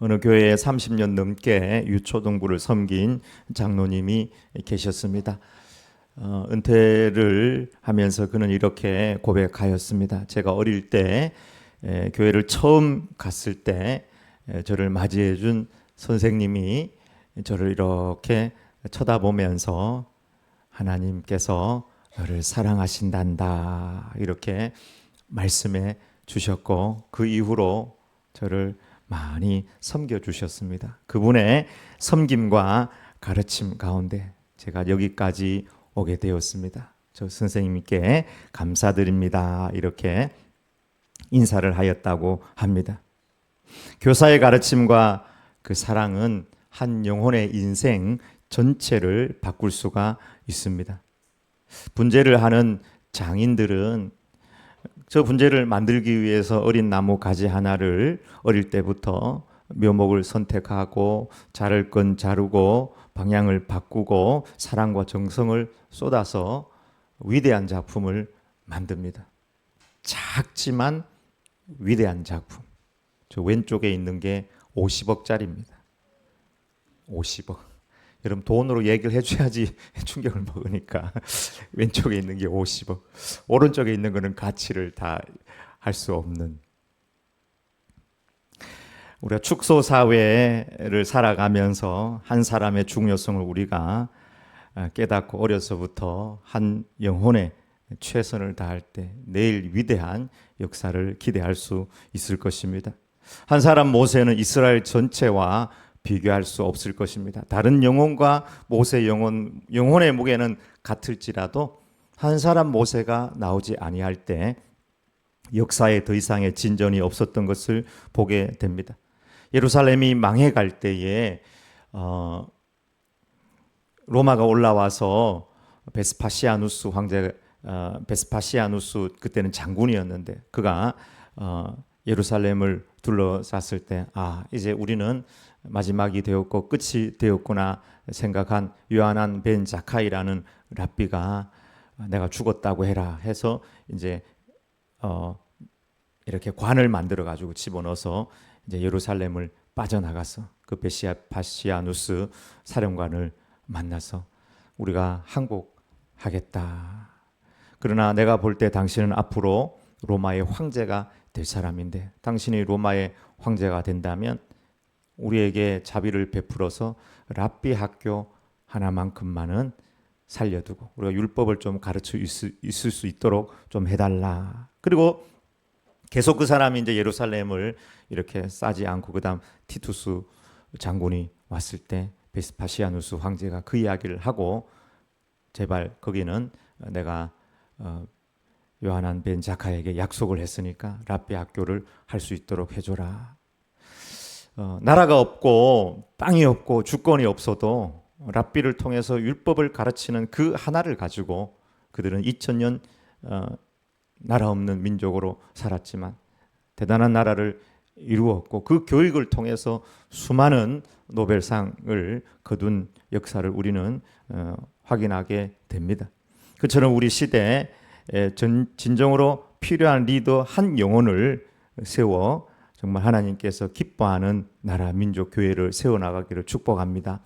어느 교회에 30년 넘게 유초등부를 섬긴 장로님이 계셨습니다. 은퇴를 하면서 그는 이렇게 고백하였습니다. 제가 어릴 때 교회를 처음 갔을 때 저를 맞이해 준 선생님이 저를 이렇게 쳐다보면서 하나님께서 너를 사랑하신단다 이렇게 말씀해 주셨고, 그 이후로 저를 많이 섬겨주셨습니다. 그분의 섬김과 가르침 가운데 제가 여기까지 오게 되었습니다. 저 선생님께 감사드립니다 이렇게 인사를 하였다고 합니다. 교사의 가르침과 그 사랑은 한 영혼의 인생 전체를 바꿀 수가 있습니다. 분재를 하는 장인들은 저 분재를 만들기 위해서 어린 나무 가지 하나를 어릴 때부터 묘목을 선택하고 자를 건 자르고 방향을 바꾸고 사랑과 정성을 쏟아서 위대한 작품을 만듭니다. 작지만 위대한 작품. 저 왼쪽에 있는 게 50억짜리입니다. 50억. 여러분 돈으로 얘기를 해줘야지 충격을 먹으니까 왼쪽에 있는 게 50억, 오른쪽에 있는 거는 가치를 다 할 수 없는. 우리가 축소 사회를 살아가면서 한 사람의 중요성을 우리가 깨닫고 어려서부터 한 영혼의 최선을 다할 때 내일 위대한 역사를 기대할 수 있을 것입니다. 한 사람 모세는 이스라엘 전체와 비교할 수 없을 것입니다. 다른 영혼과 모세 영혼의 무게는 같을지라도 한 사람 모세가 나오지 아니할 때 역사에 더 이상의 진전이 없었던 것을 보게 됩니다. 예루살렘이 망해갈 때에 로마가 올라와서 베스파시아누스 황제, 베스파시아누스 그때는 장군이었는데 그가 예루살렘을 둘러쌌을 때 이제 우리는 마지막이 되었고 끝이 되었구나 생각한 요하난 벤 자카이라는 랍비가 내가 죽었다고 해라 해서 이제 이렇게 관을 만들어 가지고 집어넣어서 이제 예루살렘을 빠져나가서 그 베스파시아누스 사령관을 만나서 우리가 항복하겠다. 그러나 내가 볼 때 당신은 앞으로 로마의 황제가 될 사람인데 당신이 로마의 황제가 된다면 우리에게 자비를 베풀어서 랍비 학교 하나만큼만은 살려두고 우리가 율법을 좀 가르쳐 있을 수 있도록 좀 해달라. 그리고 계속 그 사람이 이제 예루살렘을 이렇게 싸지 않고 그다음 티투스 장군이 왔을 때 베스파시아누스 황제가 그 이야기를 하고 제발 거기는 내가 요하난 벤 자카에게 약속을 했으니까 랍비 학교를 할 수 있도록 해줘라. 나라가 없고 땅이 없고 주권이 없어도 랍비를 통해서 율법을 가르치는 그 하나를 가지고 그들은 2000년 나라 없는 민족으로 살았지만 대단한 나라를 이루었고 그 교육을 통해서 수많은 노벨상을 거둔 역사를 우리는 확인하게 됩니다. 그처럼 우리 시대에 진정으로 필요한 리더 한 영혼을 세워 정말 하나님께서 기뻐하는 나라 민족 교회를 세워나가기를 축복합니다.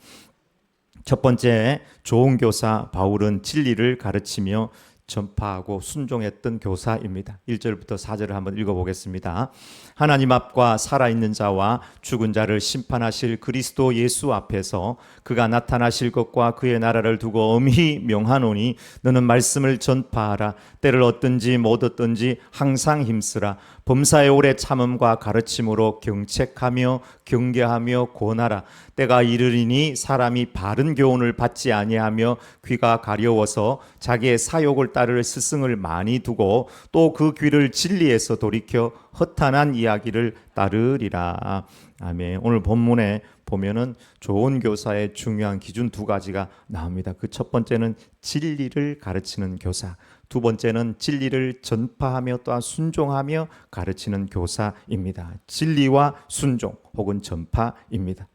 첫 번째, 좋은 교사 바울은 진리를 가르치며 전파하고 순종했던 교사입니다. 1절부터 4절을 한번 읽어보겠습니다. 하나님 앞과 살아있는 자와 죽은 자를 심판하실 그리스도 예수 앞에서 그가 나타나실 것과 그의 나라를 두고 엄히 명하노니 너는 말씀을 전파하라. 때를 얻든지 못 얻든지 항상 힘쓰라. 범사의 오래 참음과 가르침으로 경책하며 경계하며 권하라. 때가 이르리니 사람이 바른 교훈을 받지 아니하며 귀가 가려워서 자기의 사욕을 따를 스승을 많이 두고 또 그 귀를 진리에서 돌이켜 허탄한 이야기를 따르리라. 아멘. 오늘 본문에 보면은 좋은 교사의 중요한 기준 두 가지가 나옵니다. 그 첫 번째는 진리를 가르치는 교사, 두 번째는 진리를 전파하며 또한 순종하며 가르치는 교사입니다. 진리와 순종 혹은 전파입니다.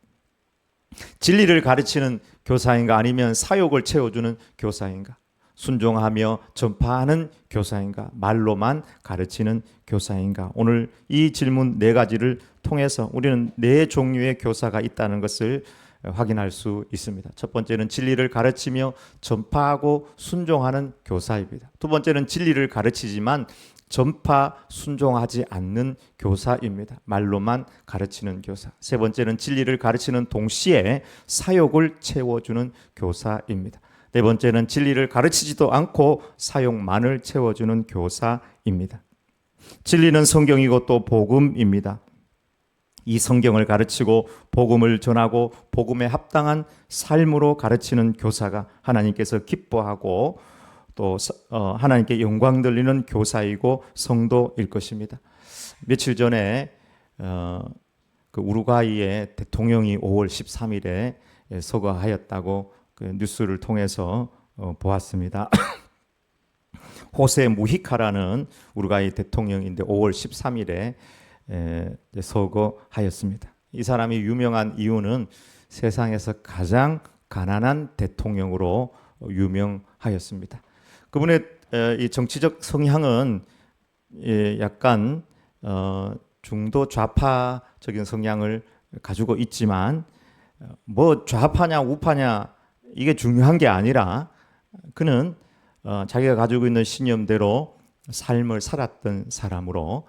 진리를 가르치는 교사인가 아니면 사욕을 채워주는 교사인가? 순종하며 전파하는 교사인가? 말로만 가르치는 교사인가? 오늘 이 질문 네 가지를 통해서 우리는 네 종류의 교사가 있다는 것을 확인할 수 있습니다. 첫 번째는 진리를 가르치며 전파하고 순종하는 교사입니다. 두 번째는 진리를 가르치지만 전파, 순종하지 않는 교사입니다. 말로만 가르치는 교사. 세 번째는 진리를 가르치는 동시에 사역을 채워주는 교사입니다. 네 번째는 진리를 가르치지도 않고 사역만을 채워주는 교사입니다. 진리는 성경이고 또 복음입니다. 이 성경을 가르치고 복음을 전하고 복음에 합당한 삶으로 가르치는 교사가 하나님께서 기뻐하고 또 하나님께 영광 돌리는 교사이고 성도일 것입니다. 며칠 전에 그 우루과이의 대통령이 5월 13일에 서거하였다고 그 뉴스를 통해서 보았습니다. 호세 무히카라는 우루과이 대통령인데 5월 13일에 서거하였습니다. 이 사람이 유명한 이유는 세상에서 가장 가난한 대통령으로 유명하였습니다. 그분의 이 정치적 성향은 약간 중도 좌파적인 성향을 가지고 있지만 뭐 좌파냐 우파냐 이게 중요한 게 아니라 그는 자기가 가지고 있는 신념대로 삶을 살았던 사람으로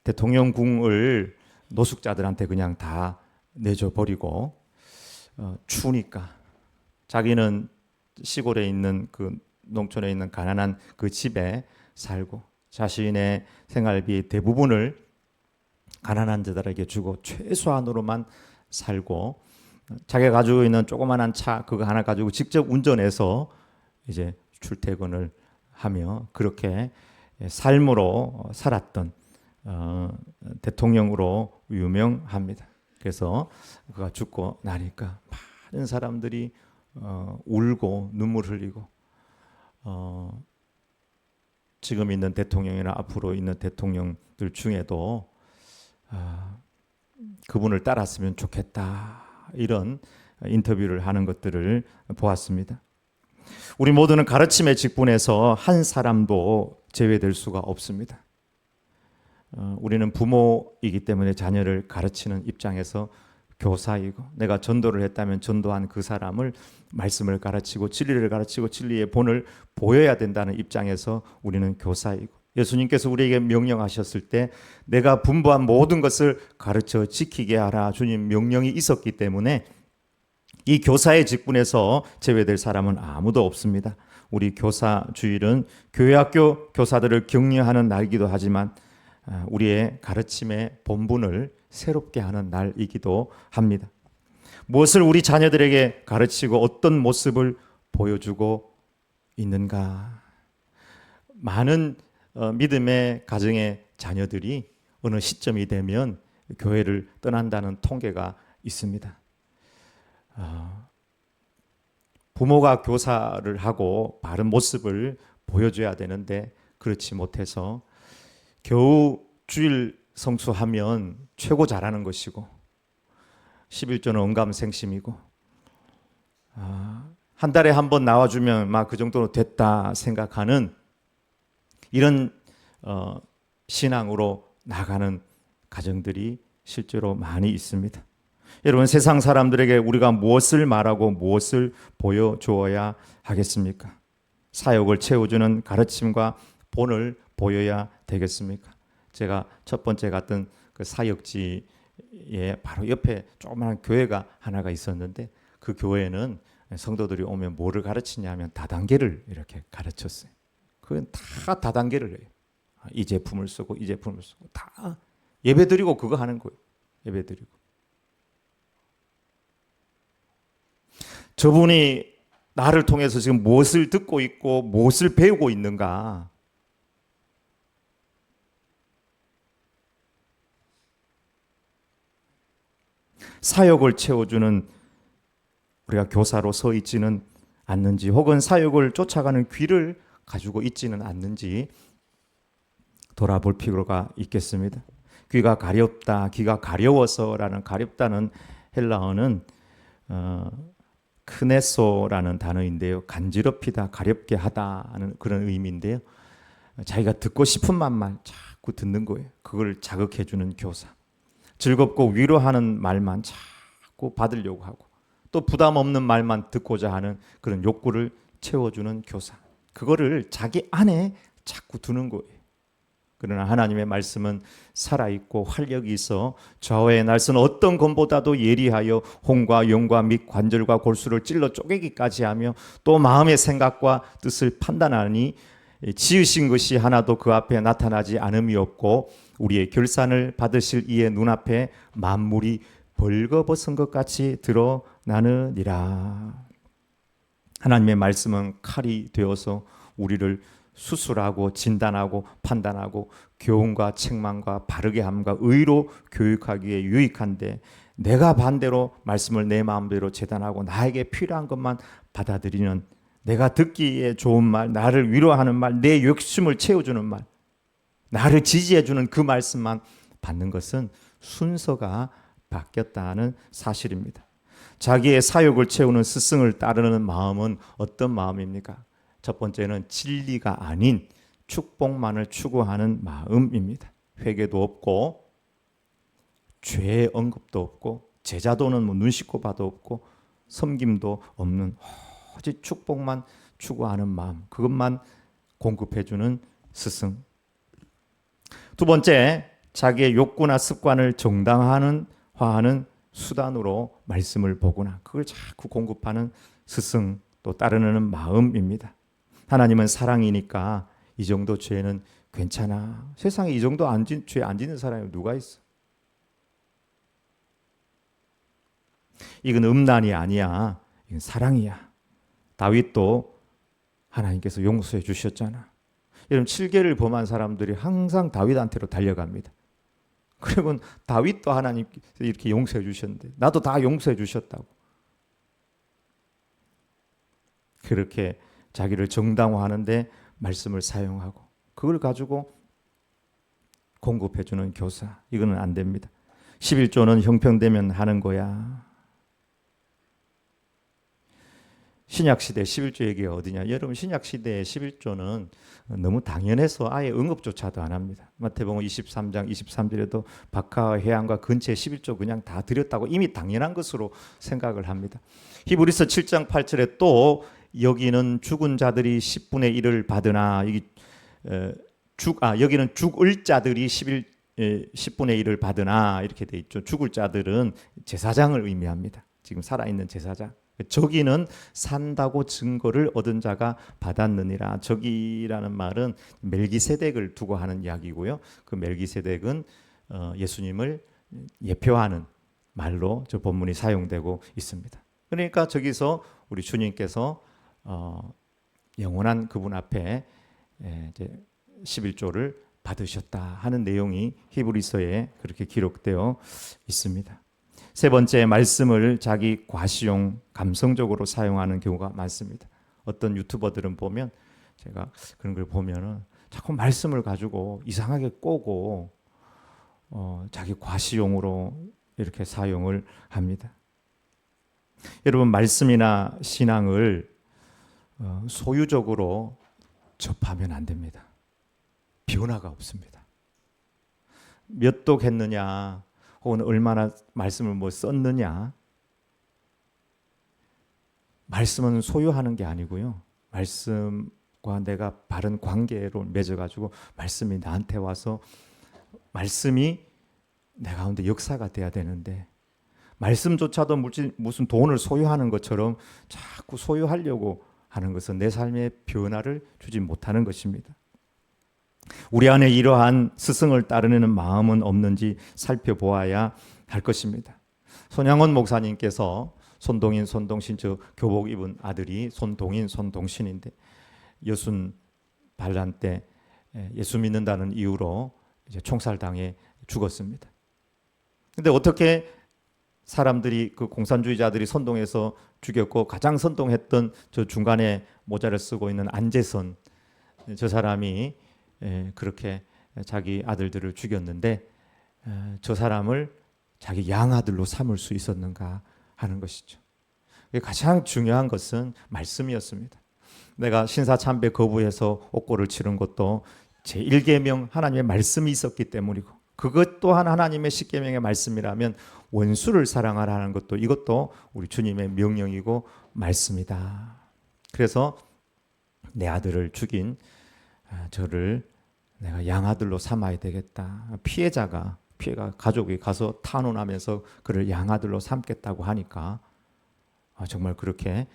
대통령궁을 노숙자들한테 그냥 다 내줘버리고 추우니까 자기는 시골에 있는 그 농촌에 있는 가난한 그 집에 살고 자신의 생활비 대부분을 가난한 자들에게 주고 최소한으로만 살고 자기가 가지고 있는 조그만한 차 그거 하나 가지고 직접 운전해서 이제 출퇴근을 하며 그렇게 삶으로 살았던 대통령으로 유명합니다. 그래서 그가 죽고 나니까 많은 사람들이 울고 눈물 흘리고 지금 있는 대통령이나 앞으로 있는 대통령들 중에도 그분을 따랐으면 좋겠다 이런 인터뷰를 하는 것들을 보았습니다. 우리 모두는 가르침의 직분에서 한 사람도 제외될 수가 없습니다. 우리는 부모이기 때문에 자녀를 가르치는 입장에서 교사이고 내가 전도를 했다면 전도한 그 사람을 말씀을 가르치고 진리를 가르치고 진리의 본을 보여야 된다는 입장에서 우리는 교사이고 예수님께서 우리에게 명령하셨을 때 내가 분부한 모든 것을 가르쳐 지키게 하라 주님 명령이 있었기 때문에 이 교사의 직분에서 제외될 사람은 아무도 없습니다. 우리 교사 주일은 교회학교 교사들을 격려하는 날이기도 하지만 우리의 가르침의 본분을 새롭게 하는 날이기도 합니다. 무엇을 우리 자녀들에게 가르치고 어떤 모습을 보여주고 있는가? 많은 믿음의 가정의 자녀들이 어느 시점이 되면 교회를 떠난다는 통계가 있습니다. 부모가 교사를 하고 바른 모습을 보여줘야 되는데 그렇지 못해서 겨우 주일 성수하면 최고 잘하는 것이고 11조는 언감생심이고 한 달에 한 번 나와주면 막 그 정도로 됐다 생각하는 이런 신앙으로 나가는 가정들이 실제로 많이 있습니다. 여러분 세상 사람들에게 우리가 무엇을 말하고 무엇을 보여주어야 하겠습니까? 사역을 채워주는 가르침과 본을 보여야 되겠습니까? 제가 첫 번째 갔던 그 사역지에 바로 옆에 조그마한 교회가 하나가 있었는데 그 교회는 성도들이 오면 뭐를 가르치냐면 다단계를 이렇게 가르쳤어요. 그건 다 다단계를 해요. 이 제품을 쓰고 이 제품을 쓰고 다 예배드리고 그거 하는 거예요. 예배드리고. 저분이 나를 통해서 지금 무엇을 듣고 있고 무엇을 배우고 있는가? 사역을 채워주는 우리가 교사로 서 있지는 않는지 혹은 사역을 쫓아가는 귀를 가지고 있지는 않는지 돌아볼 필요가 있겠습니다. 귀가 가렵다, 귀가 가려워서라는 가렵다는 헬라어는 크네소라는 단어인데요. 간지럽히다, 가렵게 하다 하는 그런 의미인데요. 자기가 듣고 싶은 말만 자꾸 듣는 거예요. 그걸 자극해주는 교사. 즐겁고 위로하는 말만 자꾸 받으려고 하고 또 부담 없는 말만 듣고자 하는 그런 욕구를 채워주는 교사. 그거를 자기 안에 자꾸 두는 거예요. 그러나 하나님의 말씀은 살아있고 활력이 있어 좌우의 날선 어떤 검보다도 예리하여 혼과 영과 및 관절과 골수를 찔러 쪼개기까지 하며 또 마음의 생각과 뜻을 판단하니 지으신 것이 하나도 그 앞에 나타나지 않음이 없고 우리의 결산을 받으실 이의 눈앞에 만물이 벌거벗은 것 같이 드러나느니라. 하나님의 말씀은 칼이 되어서 우리를 수술하고 진단하고 판단하고 교훈과 책망과 바르게 함과 의로 교육하기에 유익한데 내가 반대로 말씀을 내 마음대로 재단하고 나에게 필요한 것만 받아들이는 내가 듣기에 좋은 말, 나를 위로하는 말, 내 욕심을 채워주는 말, 나를 지지해주는 그 말씀만 받는 것은 순서가 바뀌었다는 사실입니다. 자기의 사욕을 채우는 스승을 따르는 마음은 어떤 마음입니까? 첫 번째는 진리가 아닌 축복만을 추구하는 마음입니다. 회개도 없고 죄의 언급도 없고 제자도는 눈 씻고 봐도 없고 섬김도 없는 오직 축복만 추구하는 마음, 그것만 공급해주는 스승. 두 번째, 자기의 욕구나 습관을 정당화하는 수단으로 말씀을 보거나 그걸 자꾸 공급하는 스승, 또 따르는 마음입니다. 하나님은 사랑이니까 이 정도 죄는 괜찮아. 세상에 이 정도 죄 안 짓는 사람이 누가 있어? 이건 음란이 아니야. 이건 사랑이야. 다윗도 하나님께서 용서해 주셨잖아. 여러분 7계를 범한 사람들이 항상 다윗한테로 달려갑니다. 그리고 다윗도 하나님께서 이렇게 용서해 주셨는데 나도 다 용서해 주셨다고. 그렇게 자기를 정당화하는데 말씀을 사용하고 그걸 가지고 공급해주는 교사. 이거는 안 됩니다. 11조는 형평되면 하는 거야. 신약시대 11조 얘기가 어디냐. 여러분 신약시대의 11조는 너무 당연해서 아예 언급조차도 안 합니다. 마태복음 23장 23절에도 박하와 해안과 근처에 11조 그냥 다 드렸다고 이미 당연한 것으로 생각을 합니다. 히브리서 7장 8절에 또 여기는 죽은 자들이 10분의 1을 받으나 여기는 죽을 자들이 10분의 1을 받으나 이렇게 돼 있죠. 죽을 자들은 제사장을 의미합니다. 지금 살아있는 제사장. 저기는 산다고 증거를 얻은 자가 받았느니라. 저기라는 말은 멜기세덱을 두고 하는 이야기고요. 그 멜기세덱은 예수님을 예표하는 말로 저 본문이 사용되고 있습니다. 그러니까 저기서 우리 주님께서 영원한 그분 앞에 이제 11조를 받으셨다 하는 내용이 히브리서에 그렇게 기록되어 있습니다. 세 번째, 말씀을 자기 과시용 감성적으로 사용하는 경우가 많습니다. 어떤 유튜버들은 보면 제가 그런 걸 보면은 자꾸 말씀을 가지고 이상하게 꼬고 자기 과시용으로 이렇게 사용을 합니다. 여러분 말씀이나 신앙을 소유적으로 접하면 안 됩니다. 변화가 없습니다. 몇 독 했느냐 혹은 얼마나 말씀을 썼느냐, 말씀은 소유하는 게 아니고요. 말씀과 내가 바른 관계로 맺어가지고 말씀이 나한테 와서 말씀이 내 가운데 역사가 돼야 되는데 말씀조차도 무슨 돈을 소유하는 것처럼 자꾸 소유하려고 하는 것은 내 삶에 변화를 주지 못하는 것입니다. 우리 안에 이러한 스승을 따르는 마음은 없는지 살펴보아야 할 것입니다. 손양원 목사님께서 손동인, 손동신 저 교복 입은 아들이 손동인, 손동신인데 여순 반란 때 예수 믿는다는 이유로 이제 총살당해 죽었습니다. 근데 어떻게 사람들이 그 공산주의자들이 선동해서 죽였고 가장 선동했던 저 중간에 모자를 쓰고 있는 안재선 저 사람이 그렇게 자기 아들들을 죽였는데 저 사람을 자기 양아들로 삼을 수 있었는가 하는 것이죠. 가장 중요한 것은 말씀이었습니다. 내가 신사참배 거부해서 옥고를 치른 것도 제1계명 하나님의 말씀이 있었기 때문이고, 그것 또한 하나님의 10계명의 말씀이라면 원수를 사랑하라는 것도, 이것도 우리 주님의 명령이고 말씀이다. 그래서 내 아들을 죽인 저를 내가 양아들로 삼아야 되겠다. 피해가 가족이 가서 탄원하면서 그를 양아들로 삼겠다고 하니까 정말 그렇게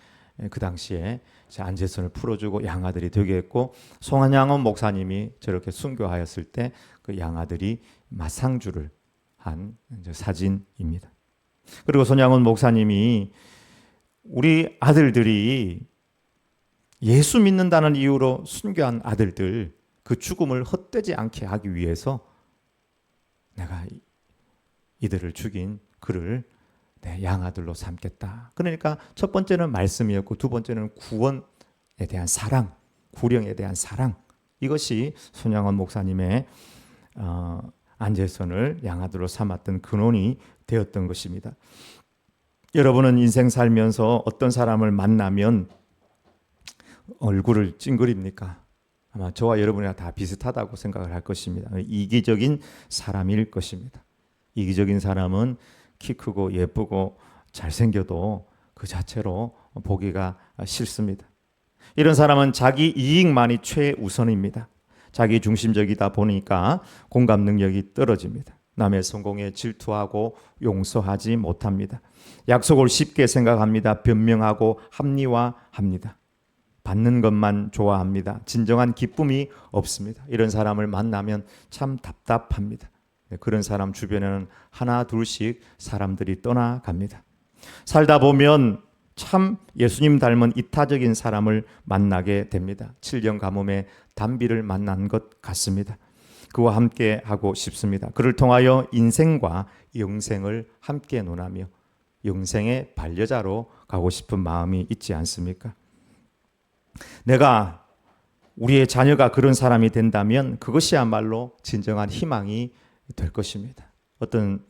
그 당시에 안제선을 풀어주고 양아들이 되게 했고, 송한양원 목사님이 저렇게 순교하였을 때 그 양아들이 마상주를 한 사진입니다. 그리고 손양원 목사님이 우리 아들들이 예수 믿는다는 이유로 순교한 아들들 그 죽음을 헛되지 않게 하기 위해서 내가 이들을 죽인 그를 내 양아들로 삼겠다. 그러니까 첫 번째는 말씀이었고, 두 번째는 구원에 대한 사랑, 구령에 대한 사랑, 이것이 손양원 목사님의 안제선을 양아들로 삼았던 근원이 되었던 것입니다. 여러분은 인생 살면서 어떤 사람을 만나면 얼굴을 찡그립니까? 아마 저와 여러분이랑 다 비슷하다고 생각을 할 것입니다. 이기적인 사람일 것입니다. 이기적인 사람은 키 크고 예쁘고 잘생겨도 그 자체로 보기가 싫습니다. 이런 사람은 자기 이익만이 최우선입니다. 자기 중심적이다 보니까 공감 능력이 떨어집니다. 남의 성공에 질투하고 용서하지 못합니다. 약속을 쉽게 생각합니다. 변명하고 합리화합니다. 받는 것만 좋아합니다. 진정한 기쁨이 없습니다. 이런 사람을 만나면 참 답답합니다. 그런 사람 주변에는 하나 둘씩 사람들이 떠나갑니다. 살다 보면 참 예수님 닮은 이타적인 사람을 만나게 됩니다. 7년 가뭄에 단비를 만난 것 같습니다. 그와 함께 하고 싶습니다. 그를 통하여 인생과 영생을 함께 논하며 영생의 반려자로 가고 싶은 마음이 있지 않습니까? 내가 우리의 자녀가 그런 사람이 된다면 그것이야말로 진정한 희망이 될 것입니다. 어떤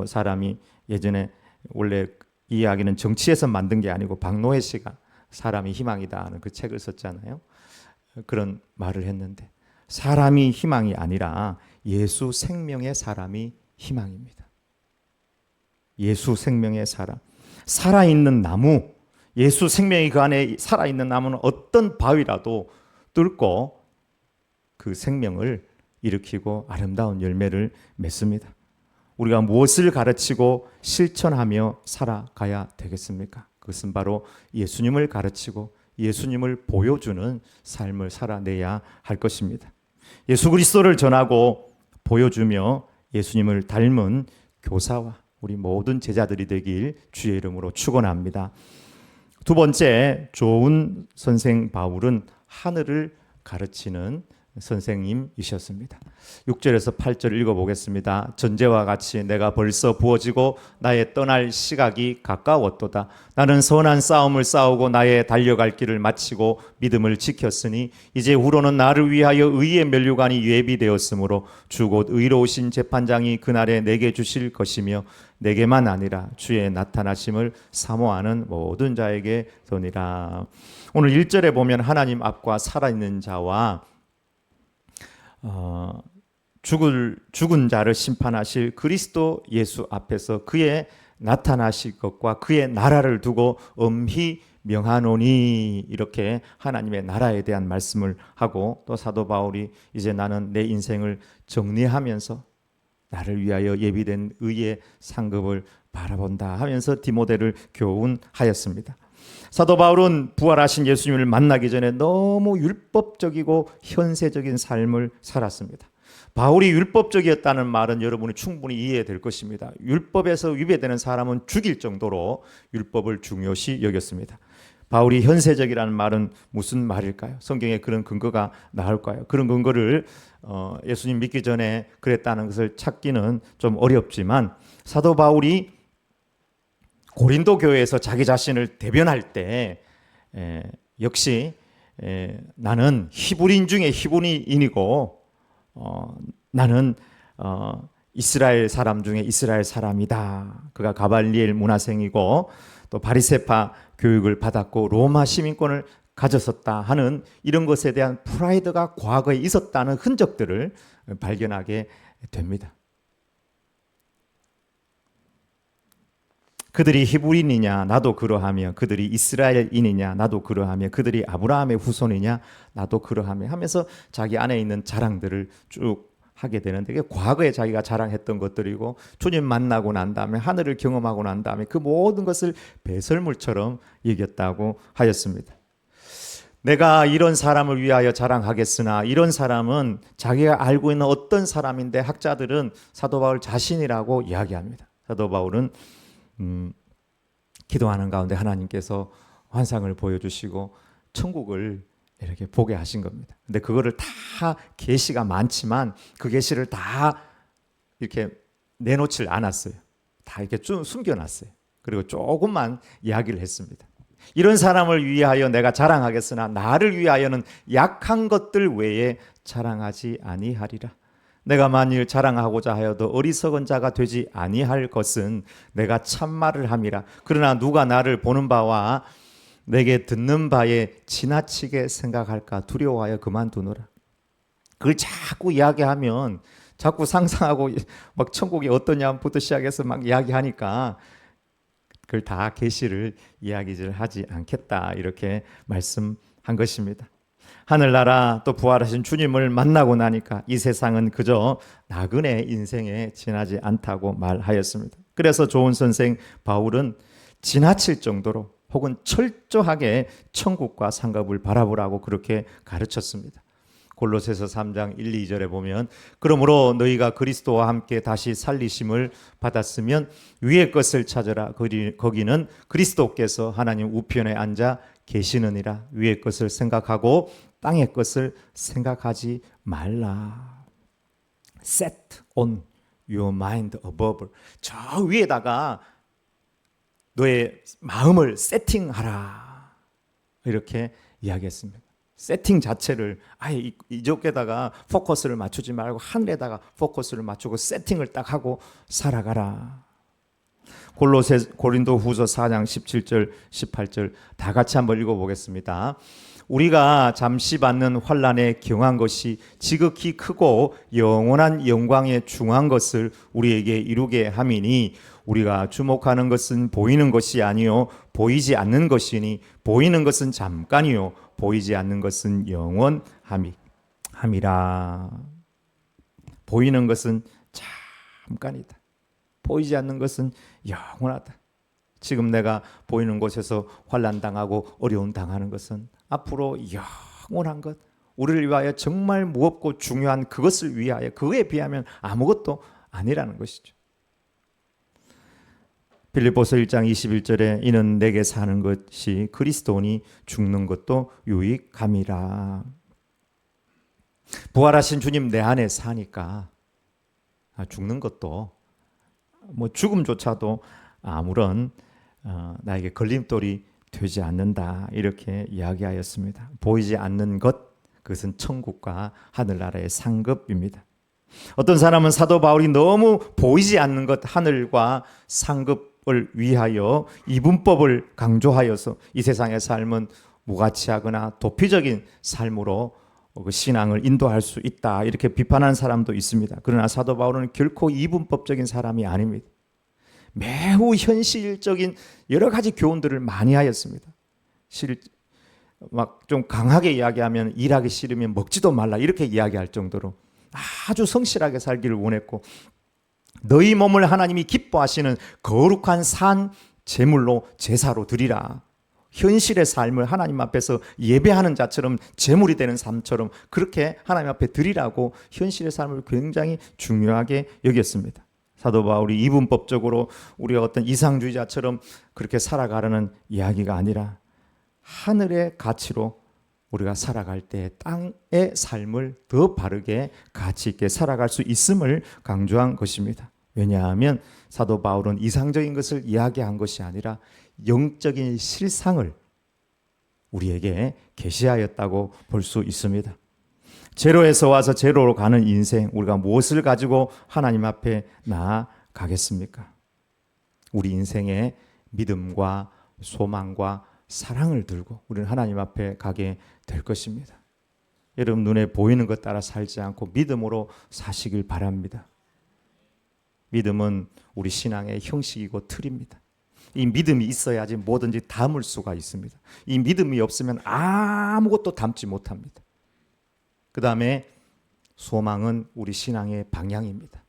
사람이 예전에, 원래 이 이야기는 정치에서 만든 게 아니고 박노해 씨가 사람이 희망이다 하는 그 책을 썼잖아요. 그런 말을 했는데, 사람이 희망이 아니라 예수 생명의 사람이 희망입니다. 예수 생명의 사람, 살아있는 나무, 예수 생명이 그 안에 살아있는 나무는 어떤 바위라도 뚫고 그 생명을 일으키고 아름다운 열매를 맺습니다. 우리가 무엇을 가르치고 실천하며 살아가야 되겠습니까? 그것은 바로 예수님을 가르치고 예수님을 보여주는 삶을 살아내야 할 것입니다. 예수 그리스도를 전하고 보여주며 예수님을 닮은 교사와 우리 모든 제자들이 되길 주의 이름으로 축원합니다. 두 번째, 좋은 선생 바울은 하늘을 가르치는 선생님이셨습니다. 6절에서 8절 읽어보겠습니다. 전제와 같이 내가 벌써 부어지고 나의 떠날 시각이 가까웠도다. 나는 선한 싸움을 싸우고 나의 달려갈 길을 마치고 믿음을 지켰으니 이제 후로는 나를 위하여 의의 면류관이 예비되었으므로 주 곧 의로우신 재판장이 그날에 내게 주실 것이며 내게만 아니라 주의 나타나심을 사모하는 모든 자에게 도니라. 오늘 1절에 보면 하나님 앞과 살아있는 자와 죽은 자를 심판하실 그리스도 예수 앞에서 그의 나타나실 것과 그의 나라를 두고 엄히 명하노니, 이렇게 하나님의 나라에 대한 말씀을 하고, 또 사도 바울이 이제 나는 내 인생을 정리하면서 나를 위하여 예비된 의의 상급을 바라본다 하면서 디모데를 교훈하였습니다. 사도 바울은 부활하신 예수님을 만나기 전에 너무 율법적이고 현세적인 삶을 살았습니다. 바울이 율법적이었다는 말은 여러분이 충분히 이해될 것입니다. 율법에서 위배되는 사람은 죽일 정도로 율법을 중요시 여겼습니다. 바울이 현세적이라는 말은 무슨 말일까요? 성경에 그런 근거가 나올까요? 그런 근거를 예수님 믿기 전에 그랬다는 것을 찾기는 좀 어렵지만, 사도 바울이 고린도 교회에서 자기 자신을 대변할 때 역시 나는 히브리인 중에 히브리인이고 나는 이스라엘 사람 중에 이스라엘 사람이다. 그가 가발리엘 문화생이고 또 바리새파 교육을 받았고 로마 시민권을 가졌었다 하는 이런 것에 대한 프라이드가 과거에 있었다는 흔적들을 발견하게 됩니다. 그들이 히브리인이냐 나도 그러하며, 그들이 이스라엘인이냐 나도 그러하며, 그들이 아브라함의 후손이냐 나도 그러하며 하면서 자기 안에 있는 자랑들을 쭉 하게 되는데, 이게 과거에 자기가 자랑했던 것들이고 주님 만나고 난 다음에 하늘을 경험하고 난 다음에 그 모든 것을 배설물처럼 여겼다고 하였습니다. 내가 이런 사람을 위하여 자랑하겠으나, 이런 사람은 자기가 알고 있는 어떤 사람인데 학자들은 사도 바울 자신이라고 이야기합니다. 사도 바울은 기도하는 가운데 하나님께서 환상을 보여주시고 천국을 이렇게 보게 하신 겁니다. 근데 그거를 다 계시가 많지만 그 계시를 다 이렇게 내놓질 않았어요. 다 이렇게 좀 숨겨놨어요. 그리고 조금만 이야기를 했습니다. 이런 사람을 위하여 내가 자랑하겠으나 나를 위하여는 약한 것들 외에 자랑하지 아니하리라. 내가 만일 자랑하고자 하여도 어리석은 자가 되지 아니할 것은 내가 참말을 함이라. 그러나 누가 나를 보는 바와 내게 듣는 바에 지나치게 생각할까 두려워하여 그만두노라. 그걸 자꾸 이야기하면 자꾸 상상하고 막 천국이 어떠냐부터 시작해서 막 이야기하니까 그걸 다 계시를 이야기를 하지 않겠다, 이렇게 말씀한 것입니다. 하늘나라 또 부활하신 주님을 만나고 나니까 이 세상은 그저 나그네 인생에 지나지 않다고 말하였습니다. 그래서 좋은 선생 바울은 지나칠 정도로 혹은 철저하게 천국과 상급을 바라보라고 그렇게 가르쳤습니다. 골로새서 3장 1, 2절에 보면 그러므로 너희가 그리스도와 함께 다시 살리심을 받았으면 위의 것을 찾으라. 거기는 그리스도께서 하나님 우편에 앉아 계시느니라. 위의 것을 생각하고 땅의 것을 생각하지 말라. Set on your mind above. 저 위에다가 너의 마음을 세팅하라. 이렇게 이야기했습니다. 세팅 자체를 아예 이쪽에다가 포커스를 맞추지 말고 하늘에다가 포커스를 맞추고 세팅을 딱 하고 살아가라. 고린도 후서 4장 17절 18절 다 같이 한번 읽어보겠습니다. 우리가 잠시 받는 환난에 경한 것이 지극히 크고 영원한 영광에 중한 것을 우리에게 이루게 함이니 우리가 주목하는 것은 보이는 것이 아니요 보이지 않는 것이니 보이는 것은 잠깐이요 보이지 않는 것은 영원함이라. 보이는 것은 잠깐이다. 보이지 않는 것은 영원하다. 지금 내가 보이는 곳에서 환난 당하고 어려움 당하는 것은 앞으로 영원한 것, 우리를 위하여 정말 무겁고 중요한 그것을 위하여, 그에 비하면 아무것도 아니라는 것이죠. 빌립보서 1장 21절에 이는 내게 사는 것이 그리스도니 죽는 것도 유익함이라. 부활하신 주님 내 안에 사니까 죽는 것도 뭐 죽음조차도 아무런 나에게 걸림돌이 되지 않는다, 이렇게 이야기하였습니다. 보이지 않는 것, 그것은 천국과 하늘나라의 상급입니다. 어떤 사람은 사도 바울이 너무 보이지 않는 것, 하늘과 상급을 위하여 이분법을 강조하여서 이 세상의 삶은 무가치하거나 도피적인 삶으로 그 신앙을 인도할 수 있다, 이렇게 비판하는 사람도 있습니다. 그러나 사도 바울은 결코 이분법적인 사람이 아닙니다. 매우 현실적인 여러 가지 교훈들을 많이 하였습니다. 막 좀 강하게 이야기하면 일하기 싫으면 먹지도 말라, 이렇게 이야기할 정도로 아주 성실하게 살기를 원했고, 너희 몸을 하나님이 기뻐하시는 거룩한 산 제물로 제사로 드리라. 현실의 삶을 하나님 앞에서 예배하는 자처럼 제물이 되는 삶처럼 그렇게 하나님 앞에 드리라고 현실의 삶을 굉장히 중요하게 여겼습니다. 사도 바울이 이분법적으로 우리가 어떤 이상주의자처럼 그렇게 살아가라는 이야기가 아니라 하늘의 가치로 우리가 살아갈 때 땅의 삶을 더 바르게 가치 있게 살아갈 수 있음을 강조한 것입니다. 왜냐하면 사도 바울은 이상적인 것을 이야기한 것이 아니라 영적인 실상을 우리에게 계시하였다고 볼 수 있습니다. 제로에서 와서 제로로 가는 인생, 우리가 무엇을 가지고 하나님 앞에 나아가겠습니까? 우리 인생에 믿음과 소망과 사랑을 들고 우리는 하나님 앞에 가게 될 것입니다. 여러분, 눈에 보이는 것 따라 살지 않고 믿음으로 사시길 바랍니다. 믿음은 우리 신앙의 형식이고 틀입니다. 이 믿음이 있어야지 뭐든지 담을 수가 있습니다. 이 믿음이 없으면 아무것도 담지 못합니다. 그 다음에 소망은 우리 신앙의 방향입니다.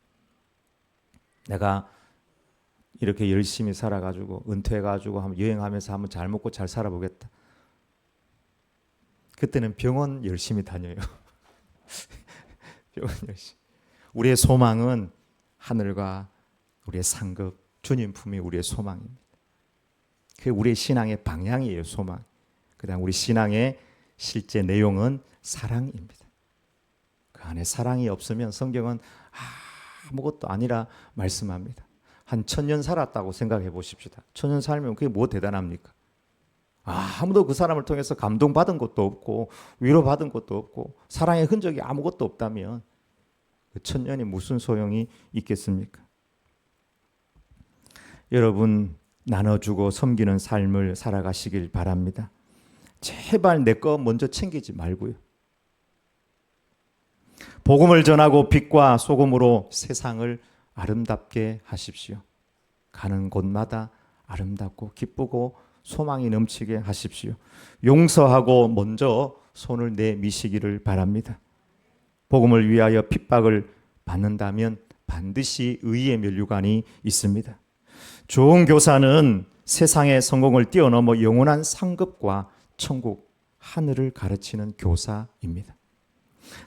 내가 이렇게 열심히 살아가지고 은퇴해가지고 한번 여행하면서 한번 잘 먹고 잘 살아보겠다. 그때는 병원 열심히 다녀요. 병원 열심히. 우리의 소망은 하늘과 우리의 상급, 주님 품이 우리의 소망입니다. 그게 우리의 신앙의 방향이에요, 소망. 그다음 우리 신앙의 실제 내용은 사랑입니다. 그 안에 사랑이 없으면 성경은 아무것도 아니라 말씀합니다. 한 1000년 살았다고 생각해 보십시다. 1000년 살면 그게 뭐 대단합니까? 아무도 그 사람을 통해서 감동받은 것도 없고 위로받은 것도 없고 사랑의 흔적이 아무것도 없다면 그 1000년이 무슨 소용이 있겠습니까? 여러분, 나눠주고 섬기는 삶을 살아가시길 바랍니다. 제발 내 거 먼저 챙기지 말고요. 복음을 전하고 빛과 소금으로 세상을 아름답게 하십시오. 가는 곳마다 아름답고 기쁘고 소망이 넘치게 하십시오. 용서하고 먼저 손을 내미시기를 바랍니다. 복음을 위하여 핍박을 받는다면 반드시 의의 면류관이 있습니다. 좋은 교사는 세상의 성공을 뛰어넘어 영원한 상급과 천국, 하늘을 가르치는 교사입니다.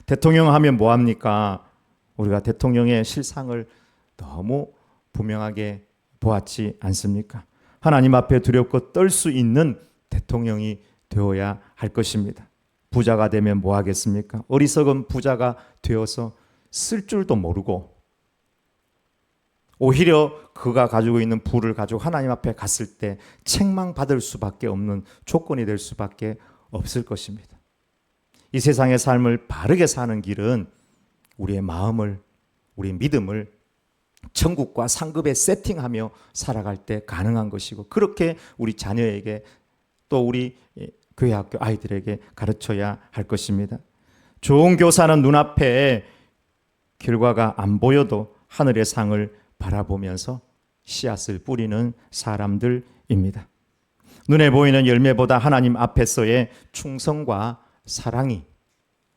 대통령 하면 뭐합니까? 우리가 대통령의 실상을 너무 분명하게 보았지 않습니까? 하나님 앞에 두렵고 떨 수 있는 대통령이 되어야 할 것입니다. 부자가 되면 뭐 하겠습니까? 어리석은 부자가 되어서 쓸 줄도 모르고 오히려 그가 가지고 있는 부를 가지고 하나님 앞에 갔을 때 책망받을 수밖에 없는 조건이 될 수밖에 없을 것입니다. 이 세상의 삶을 바르게 사는 길은 우리의 마음을, 우리의 믿음을 천국과 상급에 세팅하며 살아갈 때 가능한 것이고, 그렇게 우리 자녀에게 또 우리 교회 학교 아이들에게 가르쳐야 할 것입니다. 좋은 교사는 눈앞에 결과가 안 보여도 하늘의 상을 바라보면서 씨앗을 뿌리는 사람들입니다. 눈에 보이는 열매보다 하나님 앞에서의 충성과 사랑이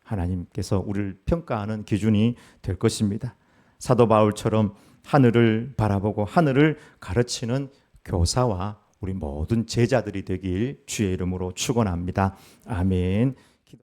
하나님께서 우리를 평가하는 기준이 될 것입니다. 사도 바울처럼 하늘을 바라보고 하늘을 가르치는 교사와 우리 모든 제자들이 되길 주의 이름으로 축원합니다. 아멘.